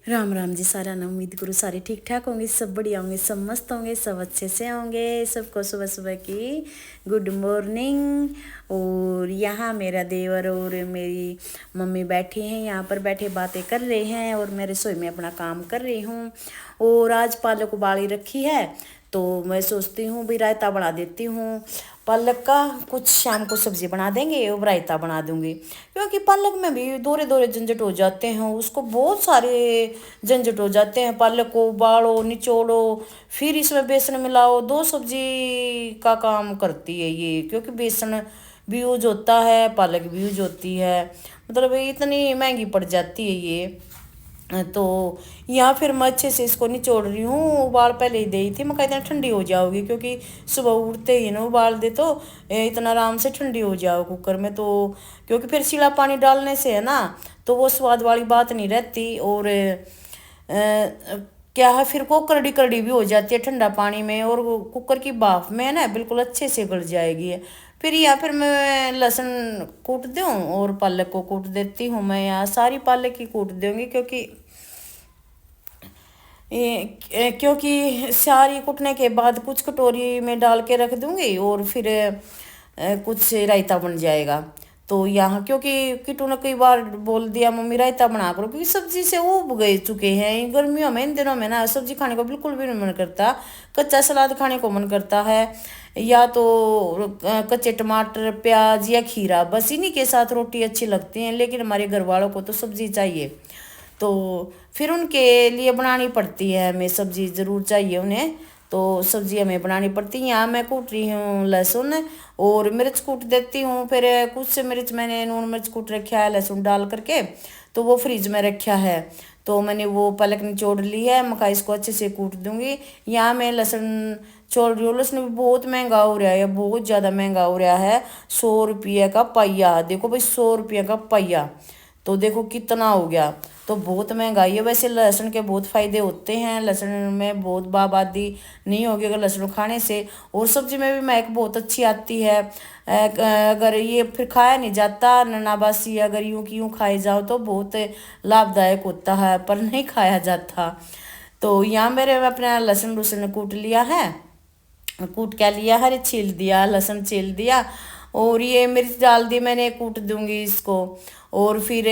राम राम जी सारा ना। उम्मीद करूँ सारे ठीक ठाक होंगे, सब बढ़िया होंगे, सब मस्त होंगे, सब अच्छे से होंगे। सबको सुबह सुबह की गुड मॉर्निंग। और यहाँ मेरा देवर और मेरी मम्मी बैठे हैं, यहाँ पर बैठे बातें कर रहे हैं और मैं रसोई में अपना काम कर रही हूँ। और आज पालक उबाली रखी है तो मैं सोचती हूँ भी रायता बना देती हूँ पालक का। कुछ शाम को सब्जी बना देंगे और रायता बना दूंगी, क्योंकि पालक में भी दौरे दौरे झंझट हो जाते हैं, उसको बहुत सारे झंझट हो जाते हैं। पालक को उबालो, निचोड़ो, फिर इसमें बेसन मिलाओ, दो सब्जी का काम करती है ये, क्योंकि बेसन भी यूज होता है, पालक भी यूज होती है। मतलब इतनी महंगी पड़ जाती है ये। तो यहाँ फिर मैं अच्छे से इसको निचोड़ रही हूँ। उबाल पहले ही दी थी, मैं कहती ठंडी हो जाओगी, क्योंकि सुबह उठते ही ना उबाल दे तो इतना आराम से ठंडी हो जाओ कुकर में। तो क्योंकि फिर सीला पानी डालने से है ना, तो वो स्वाद वाली बात नहीं रहती। और क्या है, फिर वो करड़ी करड़ी भी हो जाती है ठंडा पानी में, और कुकर की भाप में है ना बिल्कुल अच्छे से गल जाएगी। फिर या फिर मैं लहसुन कूट दूँ और पालक को कूट देती हूँ। मैं यहाँ सारी पालक ही कूट दूँगी, क्योंकि सारी कुटने के बाद कुछ कटोरी में डाल के रख दूंगी और फिर कुछ रायता बन जाएगा। तो यहाँ क्योंकि किटू ने कई बार बोल दिया मम्मी रायता बना करो, क्योंकि सब्जी से उब गए चुके हैं इन गर्मियों में। इन दिनों में ना सब्जी खाने को बिल्कुल भी नहीं मन करता, कच्चा सलाद खाने को मन करता है, या तो कच्चे टमाटर प्याज या खीरा, बस इन्हीं के साथ रोटी अच्छी लगती है। लेकिन हमारे घर वालों को तो सब्जी चाहिए, तो फिर उनके लिए बनानी पड़ती है, हमें सब्जी ज़रूर चाहिए उन्हें, तो सब्जी हमें बनानी पड़ती है। यहाँ मैं कूट रही हूँ लहसुन और मिर्च कूट देती हूँ। फिर कुछ मिर्च मैंने नून मिर्च कूट रखा है लहसुन डाल करके, तो वो फ्रिज में रखा है। तो मैंने वो पालक निचोड़ ली है, मका इसको अच्छे से कूट दूंगी। यहाँ मैं लहसुन छोड़ रही हूँ। लहसुन भी बहुत महंगा हो रहा है, बहुत ज़्यादा महंगा हो रहा है। 100 रुपये का पहिया, देखो भाई 100 रुपये का पहिया, तो देखो कितना हो गया। तो बहुत महंगाई है। वैसे लहसुन के बहुत फ़ायदे होते हैं, लहसुन में बहुत बाबादी नहीं होगी अगर लहसुन खाने से। और सब्जी में भी महक बहुत अच्छी आती है। अगर ये फिर खाया नहीं जाता ननाबासी, अगर यूं कि यूं खाए जाओ तो बहुत लाभदायक होता है, पर नहीं खाया जाता। तो यहाँ मेरे अपना लहसुन लहसुन कूट लिया है, कूट क्या लिया है, छील दिया, लहसुन छील दिया और ये मिर्च डाल दी मैंने, कूट दूंगी इसको। और फिर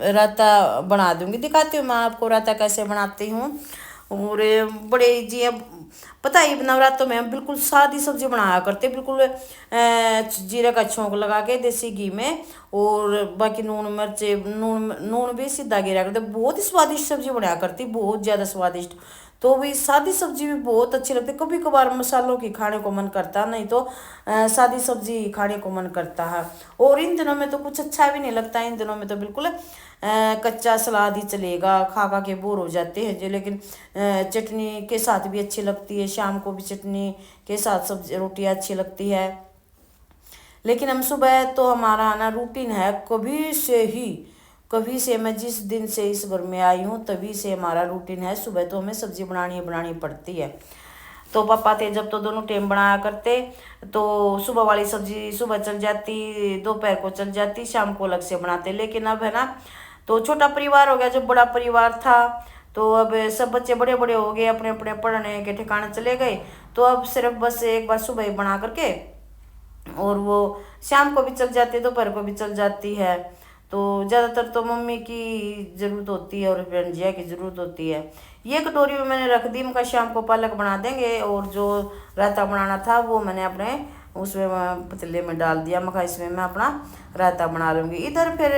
रायता बना दूंगी, दिखाती हूँ मैं आपको रायता कैसे बनाती हूँ। और बड़े जी अब पता है नवरात्रों में हम बिल्कुल सादी सब्जी बनाया करते, बिल्कुल जीरे का छोंक लगा के देसी घी में, और बाकी नून मिर्च, नून नून भी सीधा गिरा करते, बहुत ही स्वादिष्ट सब्जी बनाया करती, बहुत ज़्यादा स्वादिष्ट। तो भी सादी सब्जी भी बहुत अच्छी लगती है। कभी कभार मसालों की खाने को मन करता, नहीं तो सादी सब्जी खाने को मन करता है। और इन दिनों में तो कुछ अच्छा भी नहीं लगता, इन दिनों में तो बिल्कुल कच्चा सलाद ही चलेगा, खा खा के बोर हो जाते हैं जो। लेकिन चटनी के साथ भी अच्छी लगती है, शाम को भी चटनी के साथ सब्जी रोटी अच्छी लगती है। लेकिन हम सुबह तो हमारा आना रूटीन है, कभी से मैं जिस दिन से इस घर में आई हूँ तभी से हमारा रूटीन है, सुबह तो हमें सब्जी बनानी पड़ती है। तो पापा थे जब तो दोनों टाइम बनाया करते, तो सुबह वाली सब्जी सुबह चल जाती, दोपहर को चल जाती, शाम को अलग से बनाते। लेकिन अब है ना, तो छोटा परिवार हो गया, जब बड़ा परिवार था तो अब सब बच्चे बड़े बड़े हो गए, अपने अपने पढ़ने के ठिकाने चले गए, तो अब सिर्फ बस एक बार सुबह ही बना करके, और वो शाम को भी चल जाती है, दोपहर को भी चल जाती है। तो ज़्यादातर तो मम्मी की ज़रूरत होती है और रंजिया की ज़रूरत होती है। ये कटोरी में मैंने रख दी, मका शाम को पालक बना देंगे। और जो रायता बनाना था वो मैंने अपने उसमें पतीले में डाल दिया, मखा इसमें मैं अपना रायता बना लूँगी। इधर फिर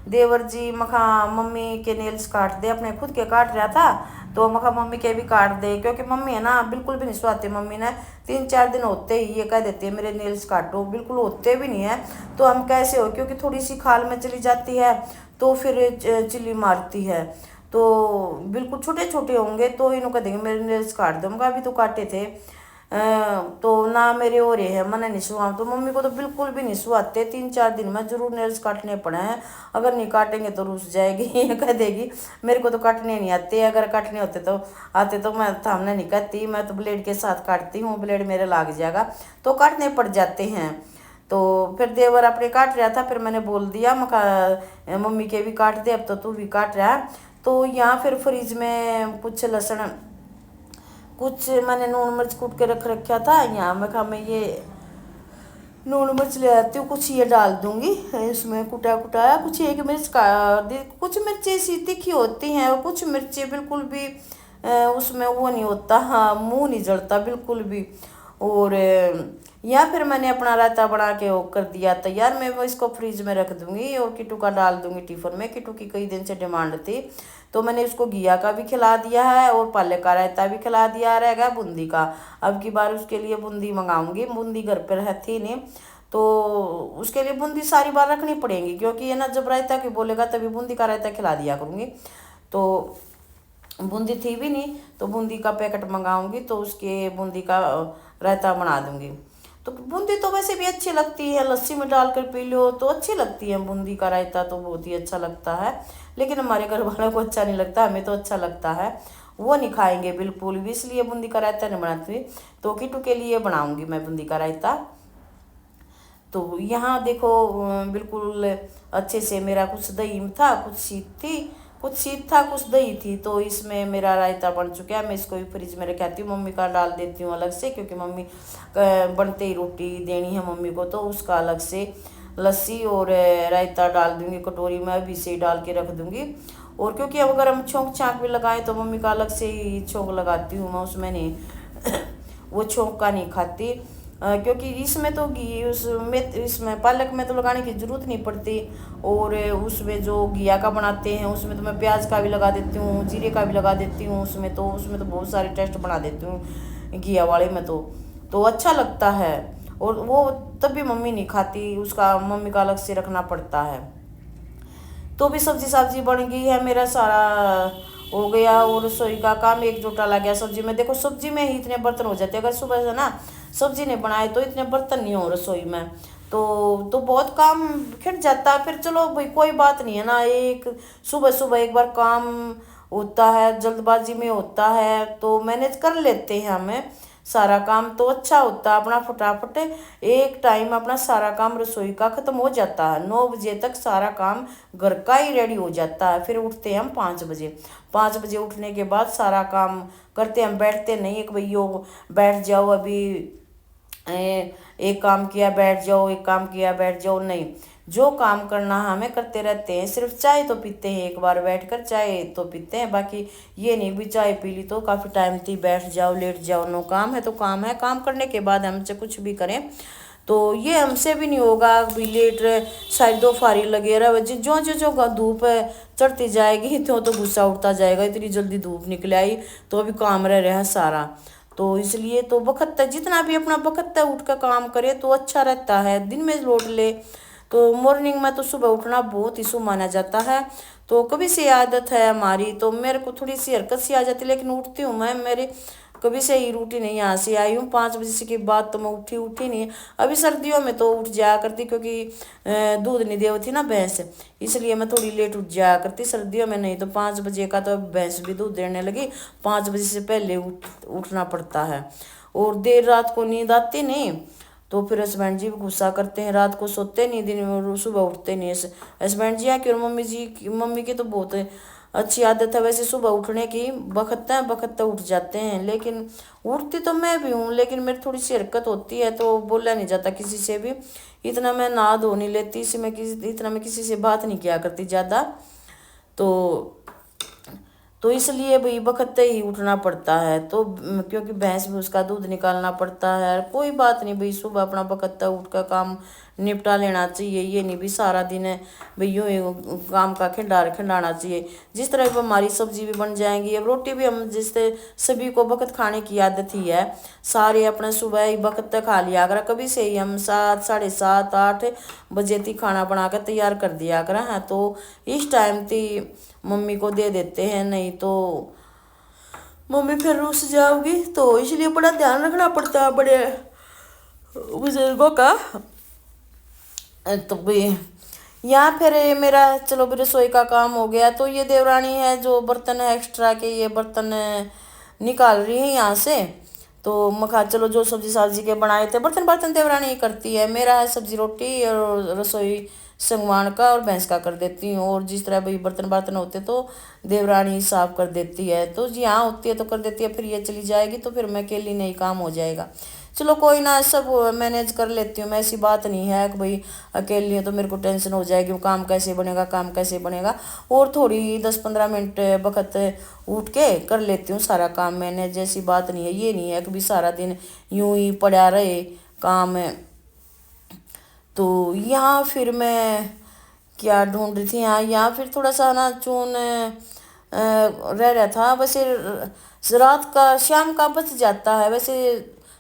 देवर जी मखा मम्मी के नेल्स काट दे, अपने खुद के काट रहा था, तो मखा मम्मी के भी काट दे, क्योंकि मम्मी है ना बिल्कुल भी नहीं सुहाती। मम्मी ने 3-4 दिन होते ही ये कह देती है मेरे नेल्स काटो, बिल्कुल होते भी नहीं है। तो हम कैसे हो, क्योंकि थोड़ी सी खाल में चली जाती है तो फिर चिल्ली मारती है। तो बिल्कुल छोटे छोटे होंगे तो इन्हों कह देंगे मेरे नेल्स काट दो, मगर अभी तो काटे थे। तो ना मेरे हो रहे हैं, मैंने नहीं सुहा, तो मम्मी को तो बिल्कुल भी नहीं सुहाते। 3-4 दिन में जरूर नेल्स काटने पड़े हैं, अगर नहीं काटेंगे तो रुस जाएगी। ये कह देगी मेरे को तो काटने नहीं आते, अगर काटने आते तो मैं सामने नहीं कहती, मैं तो ब्लेड के साथ काटती हूँ, ब्लेड मेरे लाग जाएगा, तो काटने पड़ जाते हैं। तो फिर देवर अपने काट रहा था, फिर मैंने बोल दिया मम्मी के भी काट दे, अब तो तू भी काट रहा है। तो यहाँ फिर फ्रिज में कुछ लहसुन, कुछ मैंने नून मिर्च कूट के रख रखा था। यहाँ मैं कहा मैं ये नून मिर्च ले आती हूँ, कुछ ये डाल दूंगी इसमें कुटा कुटाया। कुछ एक मिर्च का, कुछ मिर्चें सी तीखी होती हैं और कुछ मिर्चें बिल्कुल भी उसमें वो नहीं होता, हाँ मुंह नहीं जलता बिल्कुल भी। और या फिर मैंने अपना रायता बना के वो कर दिया तैयार। मैं वो इसको फ्रीज में रख दूंगी और किटू का डाल दूंगी टिफिन में। किटू की कई दिन से डिमांड थी, तो मैंने उसको घिया का भी खिला दिया है और पालक का रायता भी खिला दिया रहेगा, बूंदी का। अब की बार उसके लिए बूंदी मंगाऊंगी, बूंदी घर पर रहती नहीं, तो उसके लिए बूंदी सारी बार रखनी पड़ेगी, क्योंकि ये ना जब रायता की बोलेगा तभी बूंदी का रायता खिला दिया करूँगी। तो बूंदी थी भी नहीं, तो बूंदी का पैकेट मंगाऊंगी, तो उसके बूंदी का रायता बना दूंगी। तो बूंदी तो वैसे भी अच्छी लगती है, लस्सी में डालकर पी लो तो अच्छी लगती है बूंदी का रायता, तो बहुत ही अच्छा लगता है। लेकिन हमारे घर वालों को अच्छा नहीं लगता, हमें तो अच्छा लगता है, वो नहीं खाएंगे बिल्कुल भी, इसलिए बूंदी का रायता नहीं बनाती। तो किटू के लिए बनाऊंगी मैं बूंदी का रायता। तो यहाँ देखो बिल्कुल अच्छे से मेरा कुछ दही था, कुछ शीत थी, कुछ शीत था कुछ दही थी, तो इसमें मेरा रायता बन चुका है। मैं इसको भी फ्रिज में रखाती हूँ, मम्मी का डाल देती हूँ अलग से, क्योंकि मम्मी बनते ही रोटी देनी है मम्मी को, तो उसका अलग से लस्सी और रायता डाल दूँगी कटोरी में, अभी से डाल के रख दूँगी। और क्योंकि अब अगर हम छोंक छाँक भी लगाएं तो मम्मी का अलग से ही छोंक लगाती हूँ मैं, उसमें नहीं वो छोंक का नहीं खाती, क्योंकि इसमें तो घी उसमें इसमें पालक में तो लगाने की ज़रूरत नहीं पड़ती। और उसमें जो घिया का बनाते हैं उसमें तो मैं प्याज का भी लगा देती हूँ, जीरे का भी लगा देती हूँ, उसमें तो बहुत सारे टेस्ट बना देती हूँ घिया वाले में, तो अच्छा लगता है। और वो तब भी मम्मी नहीं खाती, उसका मम्मी का अलग से रखना पड़ता है। तो भी सब्जी सब्जी बन गई है, मेरा सारा हो गया और रसोई का काम एकजुटा लग गया सब्जी में। देखो सब्जी में ही इतने बर्तन हो जाते हैं, अगर सुबह से ना सब्जी नहीं बनाए तो इतने बर्तन नहीं हो रसोई में, तो बहुत काम खिट जाता है। फिर चलो भाई कोई बात नहीं है ना, एक सुबह सुबह एक बार काम होता है, जल्दबाजी में होता है, तो मैनेज कर लेते हैं हमें सारा काम, तो अच्छा होता है अपना फटाफट एक टाइम अपना सारा काम रसोई का ख़त्म हो जाता है। 9 बजे तक सारा काम घर का ही रेडी हो जाता है। फिर उठते हैं हम 5 बजे, 5 बजे उठने के बाद सारा काम करते हैं, हम बैठते नहीं एक भैया बैठ जाओ अभी एक काम किया बैठ जाओ, एक काम किया बैठ जाओ, नहीं, जो काम करना हमें करते रहते हैं। सिर्फ चाय तो पीते हैं, एक बार बैठकर चाय तो पीते हैं, बाकी ये नहीं भी चाय पी ली तो काफ़ी टाइम थी बैठ जाओ लेट जाओ, नो, काम है तो काम है, काम करने के बाद हमसे कुछ भी करें तो ये हमसे भी नहीं होगा भी लेट शायद दो फारी लगे रहे। जो जो जो धूप चढ़ती जाएगी तो गुस्सा उठता जाएगा, इतनी जल्दी धूप निकल आई तो अभी काम रह रहा है सारा। तो इसलिए तो वक्त जितना भी अपना वक्त है उठ कर काम करे तो अच्छा रहता है, दिन में लौट ले। तो मॉर्निंग में तो सुबह उठना बहुत ही शुभ माना जाता है। तो कभी से आदत है हमारी, तो मेरे को थोड़ी सी हरकत सी आ जाती है, लेकिन उठती हूँ मैं, मेरे कभी से ही रूटीन नहीं, यहाँ से आई हूँ 5 बजे के बाद तो मैं उठी नहीं। अभी सर्दियों में तो उठ जाया करती, क्योंकि दूध नहीं दे थी ना भैंस, इसलिए मैं थोड़ी लेट उठ जाया करती सर्दियों में, नहीं तो 5 बजे का तो भैंस भी दूध देने लगी, 5 बजे से पहले उठना पड़ता है। और देर रात को नींद आती नहीं, तो फिर हस्बैंड जी भी गुस्सा करते हैं, रात को सोते नहीं, दिन में सुबह उठते नहीं। हस्बैंड जी हैं कि और मम्मी की तो बहुत अच्छी आदत है वैसे सुबह उठने की, बखत उठ जाते हैं, लेकिन उठती तो मैं भी हूँ, लेकिन मेरी थोड़ी सी हरकत होती है तो बोला नहीं जाता किसी से भी, इतना मैं नहा धो नहीं लेती, इतना मैं किसी से बात नहीं किया करती ज़्यादा, तो इसलिए भाई बखत ही उठना पड़ता है। तो क्योंकि भैंस भी उसका दूध निकालना पड़ता है, कोई बात नहीं भाई सुबह अपना बखत उठ कर काम निपटा लेना चाहिए, ये नहीं भी सारा दिन भाई यूँ काम का खिंडाना चाहिए। जिस तरह अब हमारी सब्जी भी बन जाएंगी, अब रोटी भी हम जिससे सभी को बखत खाने की आदत ही है, सारे अपने सुबह ही बखत तक खा लिया करा, कभी से ही हम 7, 7:30, 8 बजे तक खाना बना कर तैयार कर दिया करा है, तो इस टाइम तक मम्मी को दे देते हैं, नहीं तो मम्मी फिर रुस जाओगी, तो इसलिए बड़ा ध्यान रखना पड़ता है बड़े बुजुर्गों का। तो भी यहाँ फिर मेरा चलो भी रसोई का काम हो गया, तो ये देवरानी है जो बर्तन है एक्स्ट्रा के, ये बर्तन निकाल रही है यहाँ से, तो मैं चलो जो सब्जी के बनाए थे बर्तन देवरानी ही करती है, मेरा है सब्जी रोटी और रसोई संगवान का और भैंस का कर देती हूँ। और जिस तरह भाई बर्तन बर्तन होते तो देवरानी साफ कर देती है, तो यहाँ होती है तो कर देती है, फिर ये चली जाएगी तो फिर मैं अकेली नहीं काम हो जाएगा। चलो कोई ना, सब मैनेज कर लेती हूँ मैं, ऐसी बात नहीं है कि भाई अकेली है तो मेरे को टेंशन हो जाएगी काम कैसे बनेगा, काम कैसे बनेगा। और थोड़ी 10-15 मिनट वक्त उठ के कर लेती हूँ सारा काम मैनेज, जैसी बात नहीं है। ये नहीं है कि भी सारा दिन यूं ही पड़ा रहे काम। तो यहाँ फिर मैं क्या ढूंढ रही थी, यहाँ फिर थोड़ा सा ना चून रह रहा था वैसे। रात का शाम का बच जाता है वैसे,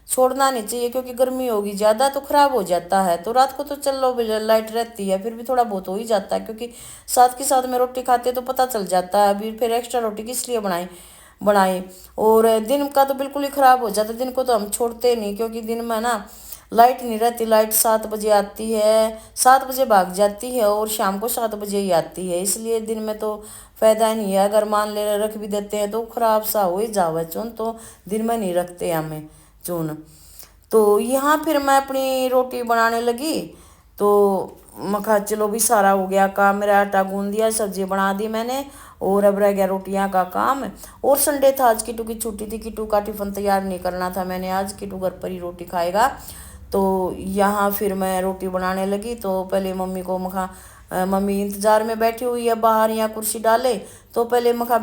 छोड़ना नहीं चाहिए क्योंकि गर्मी होगी ज़्यादा तो ख़राब हो जाता है। तो रात को तो चलो लाइट रहती है, फिर भी थोड़ा बहुत हो ही जाता है क्योंकि साथ के साथ में रोटी खाते तो पता चल जाता है। अभी फिर एक्स्ट्रा रोटी किस लिए बनाए। और दिन का तो बिल्कुल ही ख़राब हो जाता है, दिन को तो हम छोड़ते नहीं क्योंकि दिन में ना लाइट नहीं रहती। लाइट 7 बजे आती है, 7 बजे भाग जाती है और शाम को 7 बजे ही आती है, इसलिए दिन में तो फायदा ही नहीं है। अगर मान ले रख भी देते हैं तो खराब सा हो ही जावे चून, तो दिन में नहीं रखते हमें चून। तो यहाँ फिर मैं अपनी रोटी बनाने लगी। तो मखा चलो भी सारा हो गया काम मेरा, आटा गूंद दिया, सब्जी बना दी मैंने और अब रह गया रोटियां का काम। और संडे था आज, किटू की छुट्टी थी, किटू का टिफिन तैयार नहीं करना था मैंने आज, किटू घर पर ही रोटी खाएगा। तो यहाँ फिर मैं रोटी बनाने लगी। तो पहले मम्मी को मखा, मम्मी इंतज़ार में बैठी हुई है बाहर, यहाँ कुर्सी डाले, तो पहले मखा